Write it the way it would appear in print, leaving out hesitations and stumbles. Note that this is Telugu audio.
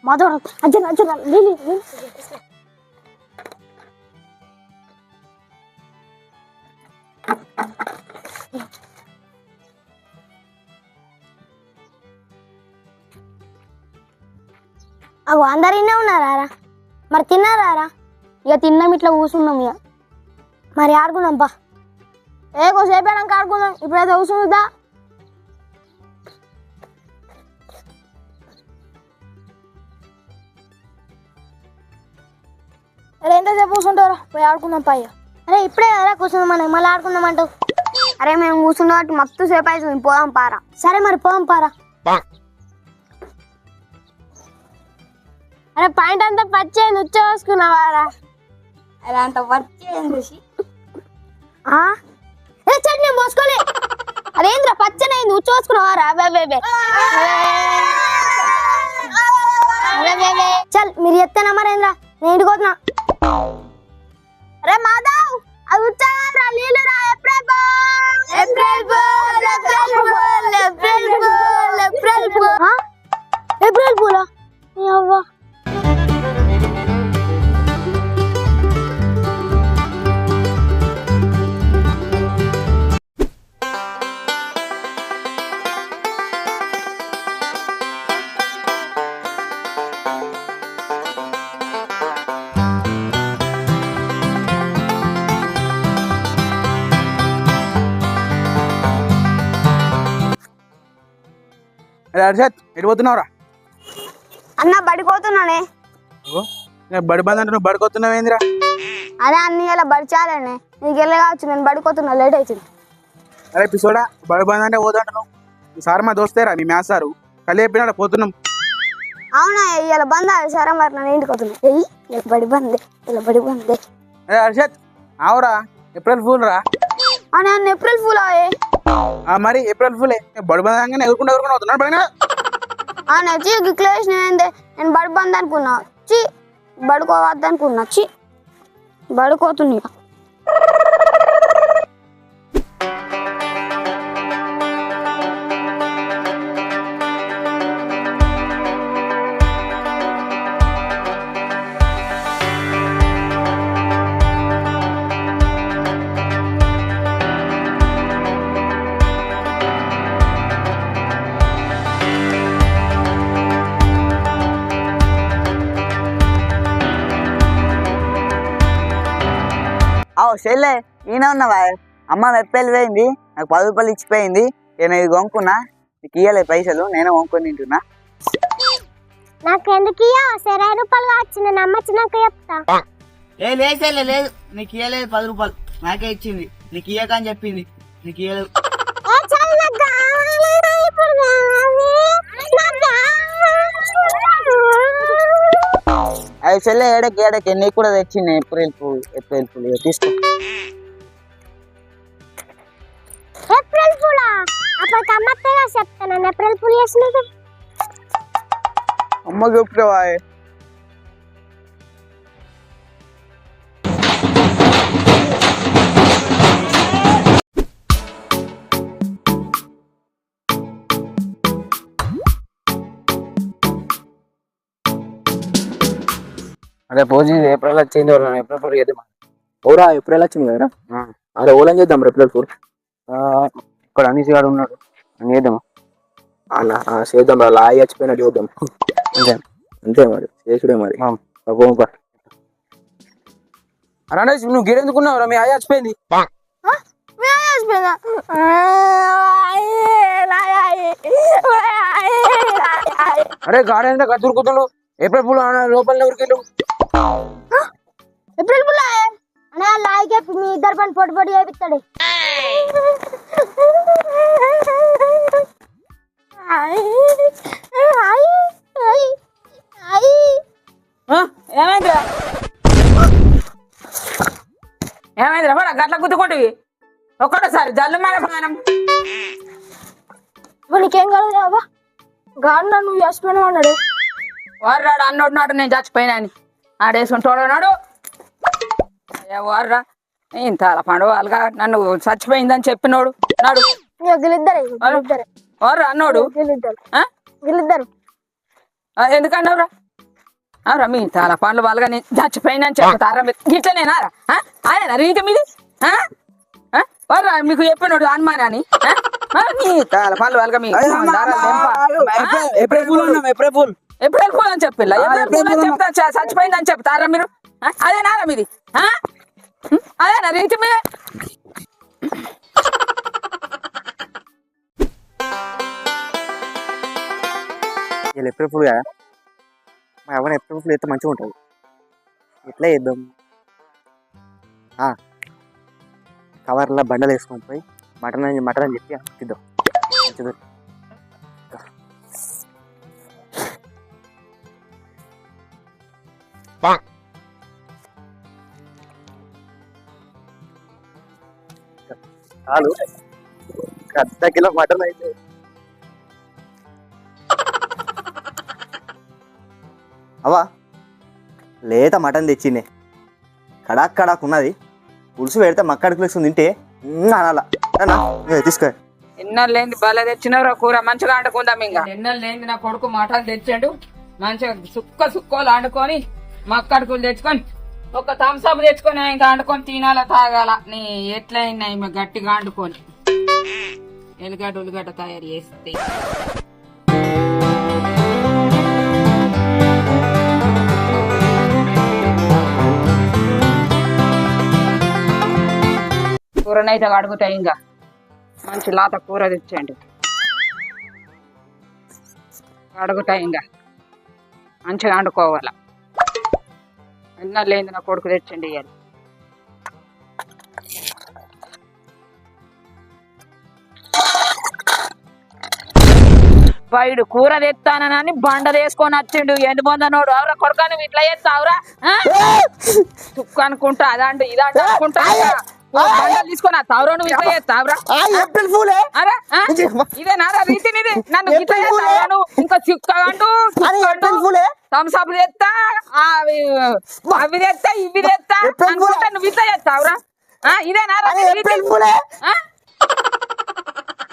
మాధవ అర్జున్ అర్జున్ లీలి అవు అందరు ఇన్నే ఉన్నారా? మరి తిన్నారా? ఇక తిన్నాం, ఇట్లా కూర్చున్నాం. ఇక మరి ఆడుకుందాం బా. కోసేపు అయినాక ఆడుకుందాం, ఇప్పుడైతే కూర్చుందా. అరే ఎంతసేపు కూర్చుంటారా? పోయి ఆడుకుందాం పా. అరే ఇప్పుడే కదా కూర్చుందాం, మనం మళ్ళీ ఆడుకుందాం అంటావు. అరే మేము కూర్చున్నట్టు మస్తు సేపు అవుతుంది, పోదాం పారా. సరే మరి పోదాం పారా. అరే పాయింట్ అంతా పచ్చేయండి, ఉచ్చ వేసుకున్నావారా? అరే అంత పచ్చేయండి చట్నీ మోసుకోలే. అదేంద్రా పచ్చనైంది, ఉచ్చ వేసుకున్నావారా? చల్ మీరు చెప్తానా మరేంద్రా, నేను ఇంటికి పోతున్నా. అరే మాధవ్ అది ఉచ్చగా నీళ్ళు రా. ఏప్రిల్ పూలా అవ్వ. హర్షత్ ఎడిపోతున్నావురా? అన్న బడిపోతున్నానే. బడి బంద్ అంటే నువ్వు బడిపోతున్నావు ఏందిరా? అదే అన్ని ఇలా బడిచాలనే, నీకు వెళ్ళి కావచ్చు, నేను బడిపోతున్నా, లేట్ అవుతుంది. అరే పిసోడా, బడి బంద్ అంటే పోతుంటున్నావు. సార్ మా దోస్తేరా, మీ మ్యాథ్స్ సారు కళ్ళు చెప్పినాడు, పోతున్నాం. అవునా ఇలా బంద్ సరే మరి నేను ఇంటికి పోతున్నా. ఇలా బడి బందే, ఇలా బడి బందే. అరే హర్షత్ ఆవురా, ఏప్రిల్ ఫూల్ రా. అని అన్న ఏప్రిల్ ఫూల్ మరి ఏప్రిల్ ఫూలే. బడి బంద్ అనగానే ఎవరుకుండా అవుతున్నాడు పైన. నచ్చి గిక్లేసి నేను బడి బంద్ అనుకున్నా, చి బడుకోవద్దు అనుకున్నా, చి బడుకోతున్నా. చెల్లె ఈయన ఉన్నావా? అమ్మ వెప్పలు పోయింది, నాకు 10 రూపాయలు ఇచ్చిపోయింది. నేను ఇది కొనుక్కున్నా, నీకు ఇయ్యలే పైసలు, నేనే కొనుక్కొని తింటున్నా. నాకు ఎందుకు సరే 5 రూపాయలు కావచ్చు, నేను అమ్మచ్చినాక చెప్తా. లేదు లేదు, నీకు ఇయ్యలేదు 10 రూపాయలు, నాకే ఇచ్చింది. నీకు ఇయ్యక అని చెప్పింది, నీకు ఇయ్యలేదు. అవి చెల్లె ఏడకి నీకు కూడా తెచ్చింది ఏప్రిల్ పూలు తీసుకో. ఏప్రిల్ పూలా? అప్పటికి అమ్మ పేరు చెప్తాను, ఏప్రిల్ పూలు చేసినది. అమ్మ చెప్తావా? అరే పోజీ ఏప్రిల్ వచ్చింది, ఏప్రిల్ ఫోర్ చేద్దాం. ఓరా ఏప్రిల్ వచ్చింది కదరా? అరే ఓలని చేద్దాం ఏప్రిల్ ఫోర్. ఇక్కడ అనీసి గారు ఉన్నాడు, అని చేద్దామా? అలా చేద్దాం రా, లాయి చచ్చిపోయినట్టు చూద్దాం. అంతే అంతే మరి చేసుడే మరి. అరే నువ్వు గిడెందుకున్నావురా? మీ ఆయ చచ్చిపోయింది. అరే గాడ కదురుకుతున్నాడు. ఏప్రిల్ పూలు లోపల ఎవరికి వెళ్ళు. ఏప్రిల్ పూల లాయికే మీ ఇద్దరు పని పొడి పొడి చేపిస్తాడు. ఏమైందిరా కూడా గట్ల గుద్దుకుంటువి ఒక్కటేసారి జల్లు మన ప్రాణం. నీకేం కలదు గాడు నువ్వు చచ్చిపోయినా అన్నాడు. వాడు అన్నోడు నాడు నేను చచ్చిపోయినా అని ఆడేసుకుంటాడు. వాడురా ఇంత పండుగ వాళ్ళగా నన్ను చచ్చిపోయిందని చెప్పినోడు నాడు. వారు అన్నోడు వీళ్ళిద్దరు ఎందుకన్నావురా? రమ్మి చాలా పండ్లు వాళ్ళగా నేను చచ్చిపోయిందని చెప్తారా గిట్లనేనా ఆయన రీతి మీది వాళ్ళు మీకు చెప్పినోడు అనుమానాన్ని నీ చాలా పండ్లు వాళ్ళగా మీ ఏప్రిల్ ఫూల్ ఏప్రిల్ ఫూల్ అని చెప్పిల్లా ఏప్రిల్ ఫూల్ అని చెప్తా చచ్చిపోయిందని చెప్తారా మీరు అదేనారా మీది అదేనా రీతి మీద ఏప్రిల్ ఫుల్ కదా మా ఎవరైనా ఏప్రిల్ ఫుల్ అయితే మంచిగా ఉంటుంది ఎట్లా చేద్దాం కవర్లో బండలు వేసుకొని పోయి మటన్ అని చెప్పి తిద్దాం మంచిది చాలు అర్ధ కిలో మటన్ అయితే అవా లేత మటన్ తెచ్చిండే కడాక్ కడాక్ ఉన్నది పులుసు పెడితే మక్కడికి లేస్తుంది తింటే అనాల తీసుకో ఎన్నెలు లేని బల తెచ్చినవరా కూర మంచిగా వండుకుందాం ఇంకా ఎన్నెలు లేని నా కొడుకు మటన్ తెచ్చాడు మంచిగా సుక్కోలు వండుకొని మక్కడుకులు తెచ్చుకొని ఒక థమ్స్అప్ తెచ్చుకొని ఇంకా వండుకొని తినాల తాగాల నీ ఎట్లయినా ఈమె గట్టిగా వండుకొని ఉల్లిగడ్డ తయారు చేస్తే కూరనైతే అడుగుతాయి ఇంకా మంచి లాత కూర తెచ్చండి అడుగుతాయి ఇంకా మంచిగా వండుకోవాల ఎన్న లేదు నా కొడుకు తెచ్చండి ఇవ్వాలి బయడు కూర తెస్తానని బండ వేసుకొని వచ్చిండు ఎండు పొందనోడు అవరా కొడుకా నువ్వు ఇట్లా చేస్తావురా తుక్కు అనుకుంటా అదంటూ ఇదంటూ అనుకుంటా బండలు తీసుకొని వస్తావురా నువ్వు ఇట్లా చేస్తావురా అరే ఇదే నారా రీతి నీది నన్ను ఇట్లా చేస్తావురా నువ్వు ఇంకా చిక్కగంటూ థమ్స్అప్ తెస్తా అవి తెస్తా ఇవి తెస్తా అనుకుంటా నువ్వు ఇట్లా చేస్తావురా ఇదే నారా